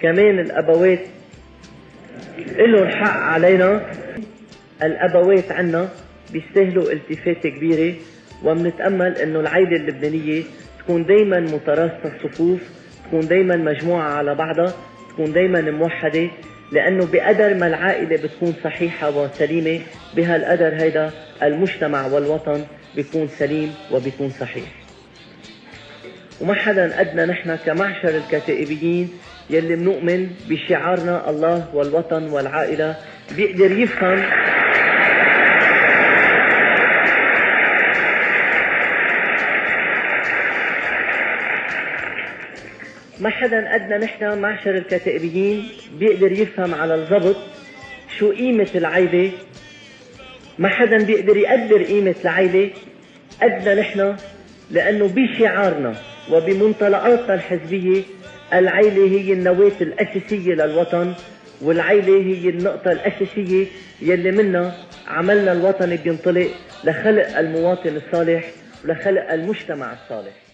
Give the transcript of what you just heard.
كمان الأبوات إلهم حق علينا. الأبوات عنا بيستاهلوا التفاتة كبيرة، ومنتأمل إنه العائلة اللبنانية تكون دايما متراسة الصفوف، تكون دايما مجموعة على بعضها، تكون دايما موحدة، لأنه بقدر ما العائلة بتكون صحيحة وسليمة بهالقدر هيدا المجتمع والوطن بيكون سليم وبيكون صحيح. وما حدا أدنى نحن كمعشر الكتائبيين يلي منؤمن بشعارنا الله والوطن والعائلة بيقدر يفهم ما حدا أدنى نحن معشر الكتائبيين بيقدر يفهم على الضبط شو قيمة العائلة. ما حدا بيقدر يقدر قيمة العائلة أدنى نحن، لأنه بشعارنا وبمنطلقاتنا الحزبية العائلة هي النواة الأساسية للوطن، والعائلة هي النقطة الأساسية يلي منها عملنا الوطني بينطلق لخلق المواطن الصالح ولخلق المجتمع الصالح.